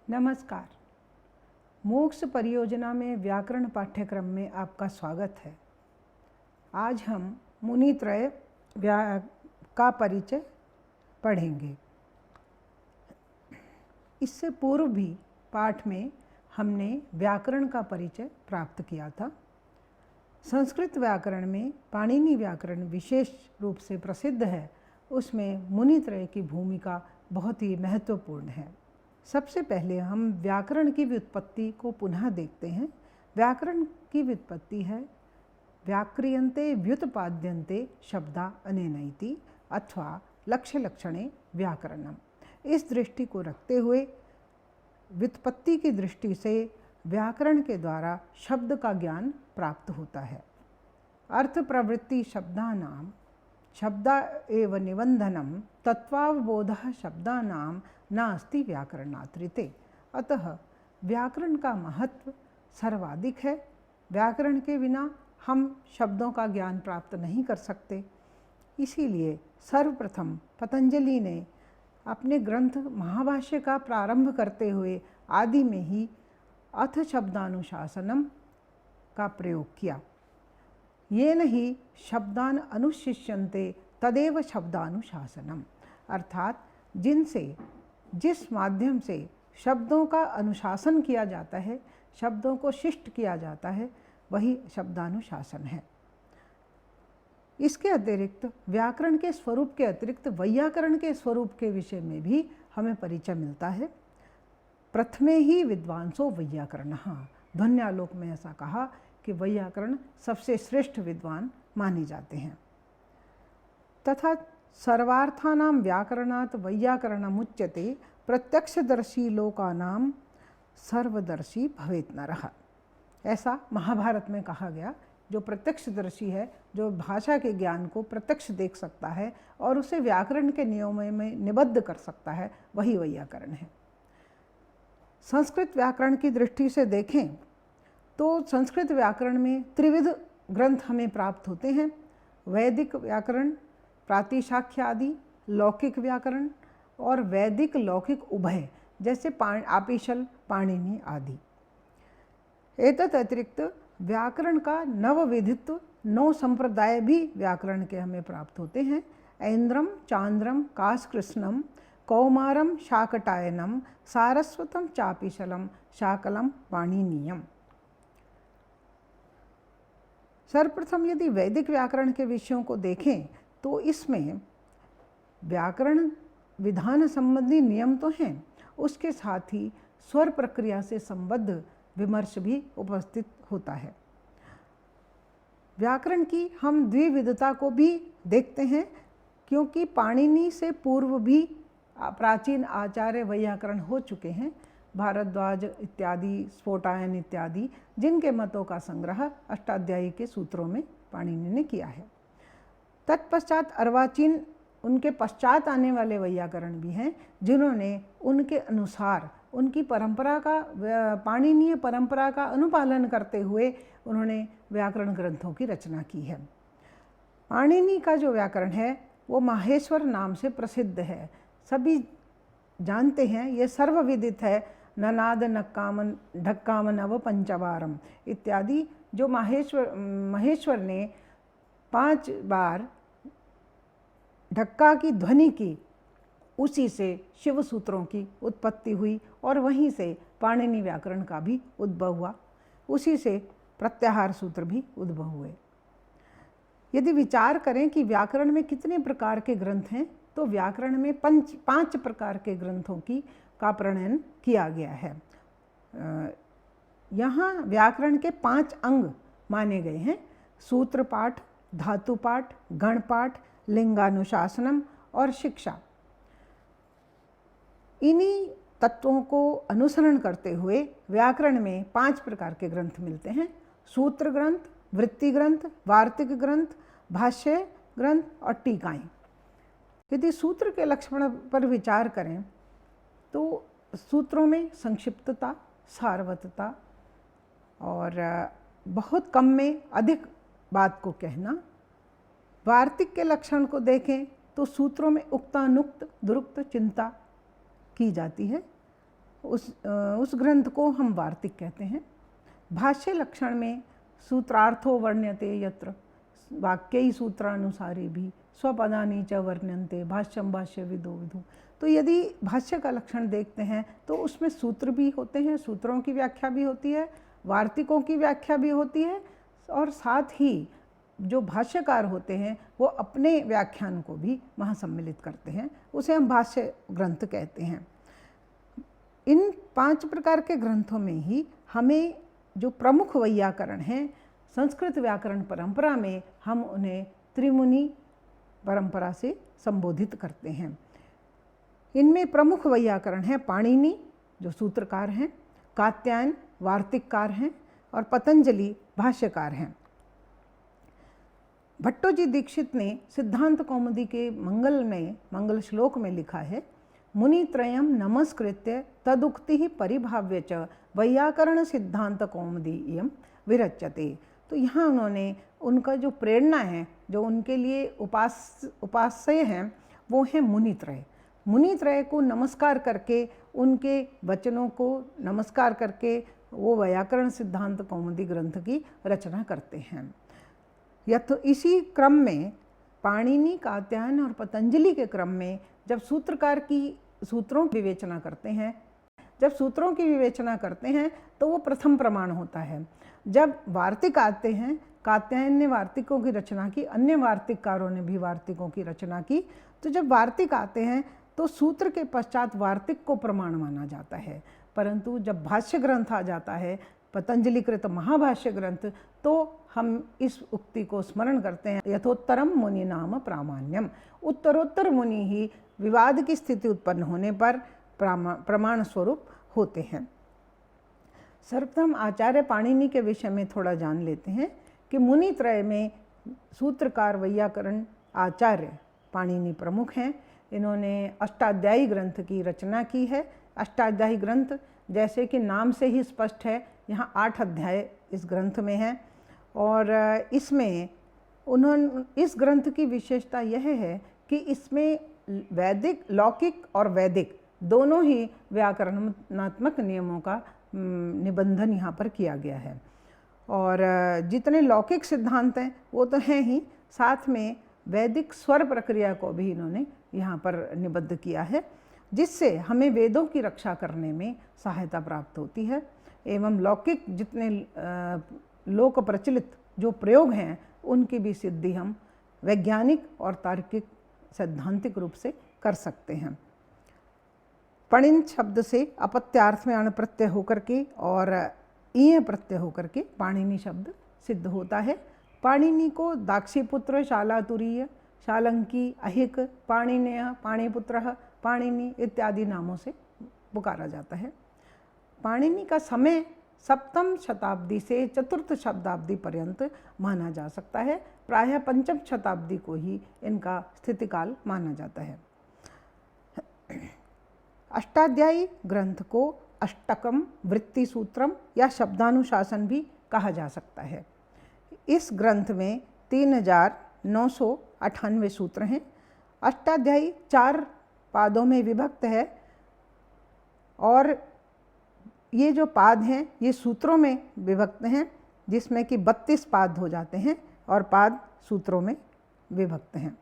नमस्कार। मोक्ष परियोजना में व्याकरण पाठ्यक्रम में आपका स्वागत है। आज हम मुनित्रय का परिचय पढ़ेंगे। इससे पूर्व भी पाठ में हमने व्याकरण का परिचय प्राप्त किया था। संस्कृत व्याकरण में पाणिनि व्याकरण विशेष रूप से प्रसिद्ध है। उसमें मुनित्रय की भूमिका बहुत ही महत्वपूर्ण है। सबसे पहले हम व्याकरण की व्युत्पत्ति को पुनः देखते हैं। व्याकरण की व्युत्पत्ति है व्याक्रियन्ते व्युत्पाद्यन्ते शब्दा अनेनैति अथवा लक्ष्य लक्षणे व्याकरणम। इस दृष्टि को रखते हुए व्युत्पत्ति की दृष्टि से व्याकरण के द्वारा शब्द का ज्ञान प्राप्त होता है। अर्थ प्रवृत्ति शब्दानां शब्दा एव निबंधनम तत्वावबोधः शब्दानां नास्ति व्याकरणात्रिते। अतः व्याकरण का महत्व सर्वाधिक है। व्याकरण के बिना हम शब्दों का ज्ञान प्राप्त नहीं कर सकते। इसीलिए सर्वप्रथम पतंजलि ने अपने ग्रंथ महाभाष्य का प्रारंभ करते हुए आदि में ही अथ शब्दानुशासनम का प्रयोग किया। येन ही शब्दान अनुशिष्यन्ते तदेव शब्दानुशासनम, अर्थात जिस माध्यम से शब्दों का अनुशासन किया जाता है, शब्दों को शिष्ट किया जाता है, वही शब्दानुशासन है। इसके अतिरिक्त व्याकरण के स्वरूप के अतिरिक्त वैयाकरण के स्वरूप के विषय में भी हमें परिचय मिलता है। प्रथमे ही विद्वांसो वैयाकरणः, ध्वन्यालोक में ऐसा कहा कि वैयाकरण सबसे श्रेष्ठ विद्वान माने जाते हैं। तथा सर्वार्थानां व्याकरणात् वैयाकरणमुच्यते प्रत्यक्षदर्शी लोकानां सर्वदर्शी भवेत् नरः। ऐसा महाभारत में कहा गया। जो प्रत्यक्षदर्शी है, जो भाषा के ज्ञान को प्रत्यक्ष देख सकता है और उसे व्याकरण के नियमों में निबद्ध कर सकता है, वही वैयाकरण है। संस्कृत व्याकरण की दृष्टि से देखें तो संस्कृत व्याकरण में त्रिविध ग्रंथ हमें प्राप्त होते हैं। वैदिक व्याकरण, प्रातिशाख्य आदि, लौकिक व्याकरण और वैदिक लौकिक उभय जैसे आपिशल, पाणिनि आदि। एतत् अतिरिक्त व्याकरण का नवविधित्व, 9 संप्रदाय भी व्याकरण के हमें प्राप्त होते हैं। ऐन्द्रम, चांद्रम, काशकृष्णम, कौमारम, शाकटायनम, सारस्वतम, चापिशलम, शाकलम, पाणिनीयम। सर्वप्रथम यदि वैदिक व्याकरण के विषयों को देखें तो इसमें व्याकरण विधान संबंधी नियम तो हैं, उसके साथ ही स्वर प्रक्रिया से संबद्ध विमर्श भी उपस्थित होता है। व्याकरण की हम द्विविधता को भी देखते हैं, क्योंकि पाणिनि से पूर्व भी प्राचीन आचार्य वैयाकरण हो चुके हैं। भारद्वाज इत्यादि, स्फोटायन इत्यादि, जिनके मतों का संग्रह अष्टाध्यायी के सूत्रों में पाणिनि ने किया है। तत्पश्चात अर्वाचीन, उनके पश्चात आने वाले वैयाकरण भी हैं, जिन्होंने उनके अनुसार उनकी परंपरा का, पाणिनीय परंपरा का अनुपालन करते हुए उन्होंने व्याकरण ग्रंथों की रचना की है। पाणिनि का जो व्याकरण है वो माहेश्वर नाम से प्रसिद्ध है। सभी जानते हैं, ये सर्वविदित है। ननाद नक्कामन ढक्कामन अव पंचवारम इत्यादि जो महेश्वर ने 5 बार ढक्का की ध्वनि की, उसी से शिव सूत्रों की उत्पत्ति हुई और वहीं से पाणिनि व्याकरण का भी उद्भव हुआ। उसी से प्रत्याहार सूत्र भी उद्भव हुए। यदि विचार करें कि व्याकरण में कितने प्रकार के ग्रंथ हैं, तो व्याकरण में 5 प्रकार के ग्रंथों का प्रणयन किया गया है। यहाँ व्याकरण के 5 अंग माने गए हैं: सूत्र पाठ, धातु पाठ, गण पाठ, लिंगानुशासनम और शिक्षा। इन्हीं तत्वों को अनुसरण करते हुए व्याकरण में 5 प्रकार के ग्रंथ मिलते हैं: सूत्र ग्रंथ, वृत्ति ग्रंथ, वार्तिक ग्रंथ, भाष्य ग्रंथ और टीकाएं। यदि सूत्र के लक्षण पर विचार करें तो सूत्रों में संक्षिप्तता, सारवतता और बहुत कम में अधिक बात को कहना। वार्तिक के लक्षण को देखें तो सूत्रों में उक्तानुक्त, दुरुक्त, चिंता की जाती है। उस ग्रंथ को हम वार्तिक कहते हैं। भाष्य लक्षण में सूत्रार्थो वर्ण्यते यत्र वाक्यै सूत्रानुसारी भी स्वपदानी च वर्ण्यन्ते भाष्यम भाष्य विदो विदु। तो यदि भाष्य का लक्षण देखते हैं तो उसमें सूत्र भी होते हैं, सूत्रों की व्याख्या भी होती है, वार्तिकों की व्याख्या भी होती है, और साथ ही जो भाष्यकार होते हैं वो अपने व्याख्यान को भी वहाँ सम्मिलित करते हैं, उसे हम भाष्य ग्रंथ कहते हैं। इन 5 प्रकार के ग्रंथों में ही हमें जो प्रमुख वैयाकरण हैं संस्कृत व्याकरण परंपरा में, हम उन्हें त्रिमुनि परंपरा से संबोधित करते हैं। इनमें प्रमुख वैयाकरण हैं पाणिनि जो सूत्रकार हैं, कात्यायन वार्तिककार हैं, और पतंजलि भाष्यकार हैं। भट्टोजी दीक्षित ने सिद्धांत कौमुदी के मंगल श्लोक में लिखा है, मुनित्रयं नमस्कृत्य तदुक्ति परिभाव्य च वैयाकरण सिद्धांत कौमुदी इयं विरच्यते। तो यहाँ उन्होंने उनका जो प्रेरणा है, जो उनके लिए उपास्य हैं, वो है मुनित्रय। मुनित्रय को नमस्कार करके, उनके वचनों को नमस्कार करके वो वैयाकरण सिद्धांत कौमुदी ग्रंथ की रचना करते हैं। इसी क्रम में पाणिनि, कात्यायन और पतंजलि के क्रम में जब सूत्रकार की सूत्रों की विवेचना करते हैं, तो वो प्रथम प्रमाण होता है। जब वार्तिक आते हैं, कात्यायन ने वार्तिकों की रचना की, अन्य वार्तिककारों ने भी वार्तिकों की रचना की, तो जब वार्तिक आते हैं तो सूत्र के पश्चात वार्तिक को प्रमाण माना जाता है। परंतु जब भाष्य ग्रंथ आ जाता है, पतंजलि कृत महाभाष्य ग्रंथ, तो हम इस उक्ति को स्मरण करते हैं, यथोत्तरम मुनि नाम प्रामाण्यम। उत्तरोत्तर मुनि ही विवाद की स्थिति उत्पन्न होने पर प्रमाण स्वरूप होते हैं। सर्वप्रथम आचार्य पाणिनि के विषय में थोड़ा जान लेते हैं कि मुनित्रय में सूत्रकार वैयाकरण आचार्य पाणिनि प्रमुख हैं। इन्होंने अष्टाध्यायी ग्रंथ की रचना की है। अष्टाध्यायी ग्रंथ जैसे कि नाम से ही स्पष्ट है, यहाँ 8 अध्याय इस ग्रंथ में हैं, और इसमें इस ग्रंथ की विशेषता यह है कि इसमें वैदिक, लौकिक और वैदिक दोनों ही व्याकरणात्मक नियमों का निबंधन यहाँ पर किया गया है। और जितने लौकिक सिद्धांत हैं वो तो हैं ही, साथ में वैदिक स्वर प्रक्रिया को भी इन्होंने यहाँ पर निबद्ध किया है, जिससे हमें वेदों की रक्षा करने में सहायता प्राप्त होती है। एवं लौकिक जितने लोक प्रचलित जो प्रयोग हैं उनकी भी सिद्धि हम वैज्ञानिक और तार्किक सैद्धांतिक रूप से कर सकते हैं। पणिन शब्द से अपत्यार्थ में अण प्रत्यय होकर के और ईय प्रत्यय होकर के पाणिनि शब्द सिद्ध होता है। पाणिनि को दाक्षीपुत्र, शालातुरीय, शालंकी, अहिक, पाणिनेय, पाणिपुत्रः, पाणिनि इत्यादि नामों से पुकारा जाता है। पाणिनि का समय 7वीं शताब्दी से 4th शताब्दी पर्यंत माना जा सकता है। प्रायः 5वीं शताब्दी को ही इनका स्थितिकाल माना जाता है। अष्टाध्यायी ग्रंथ को अष्टकम, वृत्ति सूत्रम या शब्दानुशासन भी कहा जा सकता है। इस ग्रंथ में 3998 सूत्र हैं। अष्टाध्यायी 4 पादों में विभक्त है, और ये जो पाद हैं ये सूत्रों में विभक्त हैं, जिसमें कि 32 पाद हो जाते हैं और पाद सूत्रों में विभक्त हैं।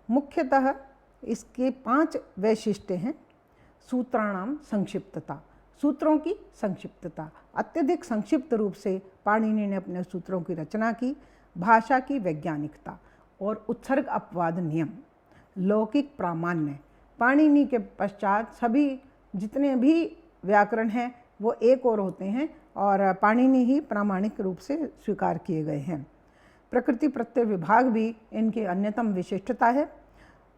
मुख्यतः इसके 5 वैशिष्ट्य हैं। सूत्राणाम संक्षिप्तता, सूत्रों की संक्षिप्तता, अत्यधिक संक्षिप्त रूप से पाणिनि ने अपने सूत्रों की रचना की। भाषा की वैज्ञानिकता और उत्सर्ग अपवाद नियम, लौकिक प्रामाण्य। पाणिनि के पश्चात सभी जितने भी व्याकरण हैं वो एक और होते हैं, और पाणिनि ही प्रामाणिक रूप से स्वीकार किए गए हैं। प्रकृति प्रत्यय विभाग भी इनकी अन्यतम विशिष्टता है।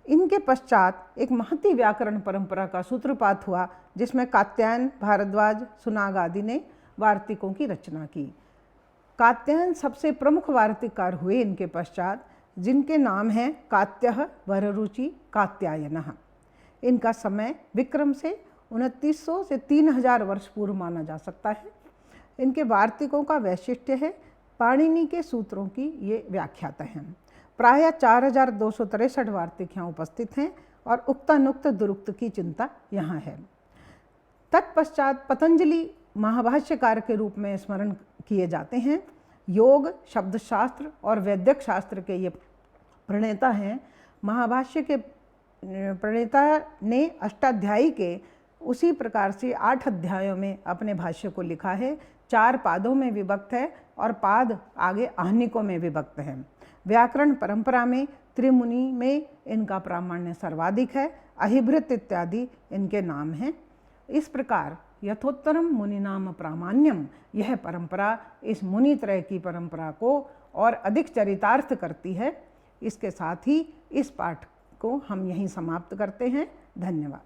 इनके पश्चात एक महती व्याकरण परंपरा का सूत्रपात हुआ, जिसमें कात्यायन, भारद्वाज, सुनाग आदि ने वार्तिकों की रचना की। कात्यायन सबसे प्रमुख वार्तिककार हुए इनके पश्चात, जिनके नाम हैं कात्यः, वररुचि, कात्यायनः। इनका समय विक्रम से 2900 से 3000 वर्ष पूर्व माना जा सकता है। इनके वार्तिकों का वैशिष्ट्य है पाणिनि के सूत्रों की ये व्याख्याता हैं। प्रायः 4263 वार्तिक यहाँ उपस्थित हैं, और उक्तानुक्त दुरुक्त की चिंता यहाँ है। तत्पश्चात पतंजलि महाभाष्यकार के रूप में स्मरण किए जाते हैं। योग, शब्दशास्त्र और वैद्यक शास्त्र के ये प्रणेता हैं। महाभाष्य के प्रणेता ने अष्टाध्यायी के उसी प्रकार से 8 अध्यायों में अपने भाष्य को लिखा है। 4 पादों में विभक्त है और पाद आगे आहनिकों में विभक्त है। व्याकरण परंपरा में त्रिमुनि में इनका प्रामाण्य सर्वाधिक है। अहिभृत इत्यादि इनके नाम हैं। इस प्रकार यथोत्तरम मुनिनाम प्रामाण्यम, यह परंपरा इस मुनि त्रय की परंपरा को और अधिक चरितार्थ करती है। इसके साथ ही इस पाठ को हम यहीं समाप्त करते हैं। धन्यवाद।